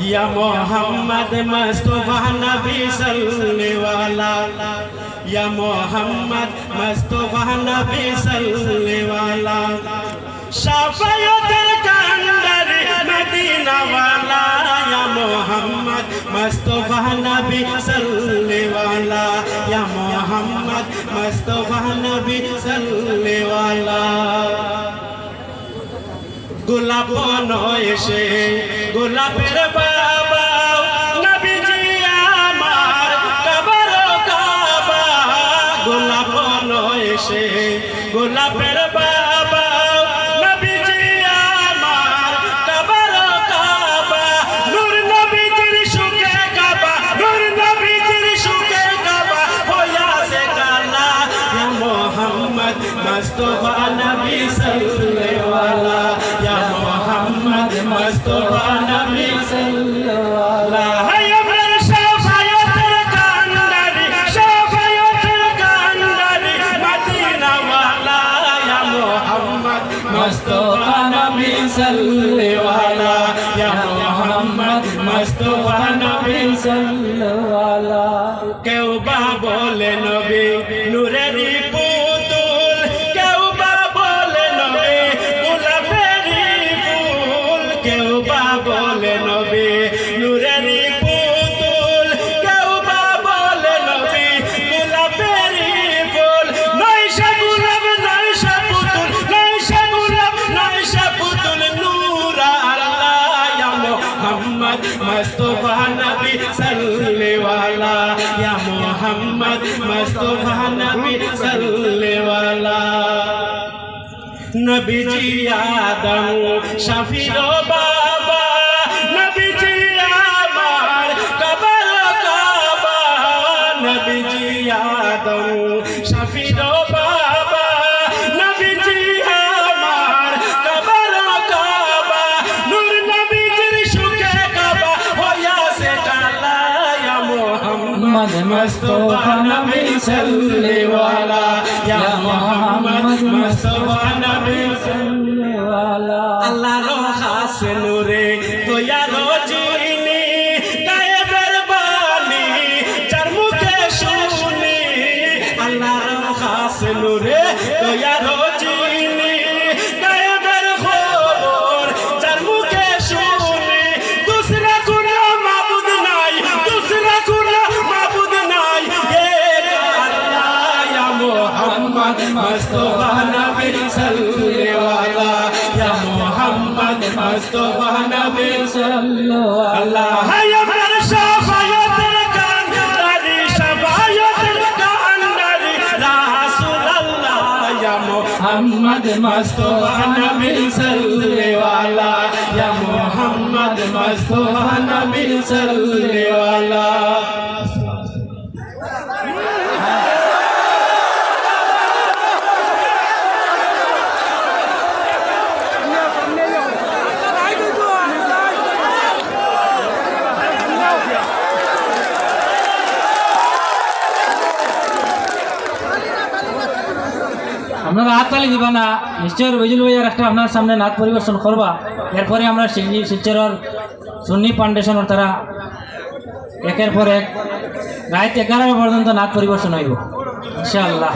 या मोहम्मद मुस्तफा नबी सल्ले वाला या मोहम्मद मुस्तफा नबी सल्ले वाला शाफाअतेर कांडार मदीना वाला या मोहम्मद मुस्तफा नबी सल्ले वाला या मोहम्मद मुस्तफा नबी सल्ले वाला গোলাপ নয়েছে গোলাপের বাবা নবীজি আমার কবর কাবা গোলাপ নয়েছে গোলাপের বাবা নবীজি আমার কবর কাবা নূর নবীজির সুখে কাবা নূর নবীজির সুখে কাবা হইয়াছে কালা ইয়া মোহাম্মদ মুস্তফা নবী সাল্লাল্লাহু আলাইহি मोहम्मद मुस्तफा नबी सल्लल्लाहु अलैहि शाफाअतेर कांडारी शाफाअतेर कांडारी मदीना वाला या मोहम्मद मुस्तफा नबी सल्लल्लाहु अलैहि या मोहम्मद मुस्तफा नबी सल्लल्लाहु अलैहि केउ बा बोले नबी नूरेरी पुतुल केउ बा बोले नबी बोले नबी नूरेरी पुतुल केउ बा बोले नबी গোলাপেরি ফুল নয়শা গোলাপ নয়শা পুতুল নয়শা গোলাপ নয়শা পুতুল নূর আল্লাহ ইয়া মোহাম্মদ মুস্তফা নবী সাল্লাল্লাহু আলাইহি ইয়া মোহাম্মদ মুস্তফা নবী সাল্লাল্লাহু আলাইহি নবীজি আদম শাফির বাবা নবীজি আমার কবর কাবা নবীজি আদম শাফির বাবা নবীজি আমার কবর কাবা নূর নবীজির সুখে কাবা হইয়াছে কালা ইয়া মোহাম্মদ মুস্তফা নবী সাল্লাল্লাহু আলাইহি ইয়া মোহাম্মদ মুস্তফা নবী সাল্লাল্লাহু আলাইহি আল্লাহর খাস নূরে দয়ালো যিনি গায়েবের বাণী যার মুখে শুনি আল্লাহর খাস নূরে দয়ালো যিনি গায়েবের খবর যার মুখে শুনি দুসরা কোনো মাবুদ নাই দুসরা কোনো মাবুদ নাই এক আল্লাহ ইয়া মোহাম্মদ মুস্তফা নবী সাল্লাল্লাহু আলাইহি ইয়া মোহাম্মদ মুস্তফা নবী সাল্লাল্লাহু আলাইহি আমার শাফায়াতের কান্ডারি শাফায়াতের কান্ডারি রাসূলুল্লাহ ইয়া মোহাম্মদ মুস্তফা নবী সাল্লাল্লাহু আলাইহি ইয়া মোহাম্মদ মুস্তফা নবী সাল্লাল্লাহু আলাইহি আপনারা হাততালি দিবা না নিশ্চয় রবিজুল ভাইয়ার একটা আপনার সামনে নাচ পরিবেশন করবা এরপরে আমরা শিলচরের সুন্নি ফাউন্ডেশনের তারা একের পর এক রাত 11 পর্যন্ত নাচ পরিবেশন হইব ইনশাআল্লাহ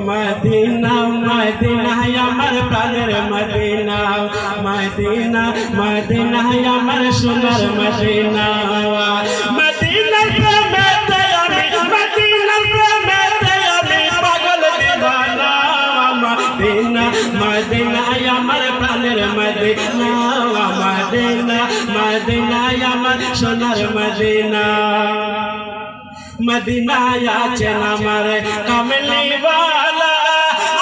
মদিনা মদিনা আমার প্রাণের মদিনা মদিনা মদিনা আমার সোনার মদিনা মদিনার প্রেমেতে আমি মদিনার প্রেমেতে আমি পাগল দিওয়ানা মদিনা মদিনা আমার প্রাণের মদিনা মদিনা মদিনা আমার সোনার মদিনা মদিনায় আছেন আমার কামলি ওয়ালা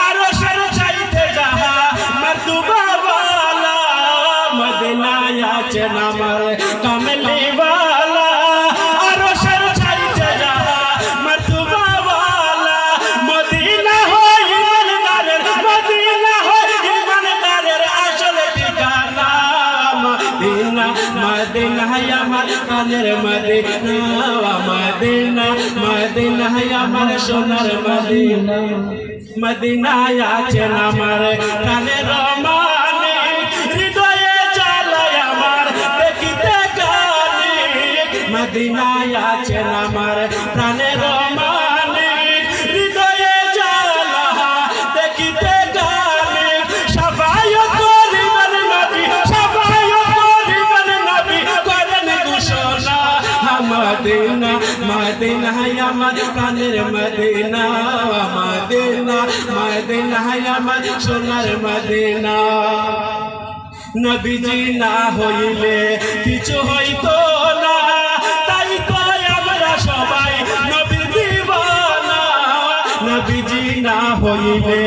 আরশের চাইতে যাহা মর্তবা ওয়ালা মদিনায় আছেন আমার কামলি ওয়ালা আরশের চাইতে যাহা মর্তবা ওয়ালা মদিনা হয় ইমানদারের মদিনা হয় ইমানদারের আসল ঠিকানা মদিনা মদিনা আমার কানের মদিনা মদিনা মদিনা আমার সোনার মদিনা মদিনায় আছেন আমার প্রাণের মানে হৃদয়ে জ্বালায় আমার মদিনায় আছেন আমার প্রাণের মালিক হৃদয়ে জ্বালা দেখিতে গানে সাফায়াত করিবেন নবী সাফায়াত করিবেন নবী করেন ঘোষণা মদিনা মদিনায় আমার প্রাণের মদিনা মদিনা মদিনায় আমার সোনার মদিনা নবীজি না হইলে কিছু হইতো না তাই তো আমরা সবাই নবীর দিওয়ানা নবীজি না হইলে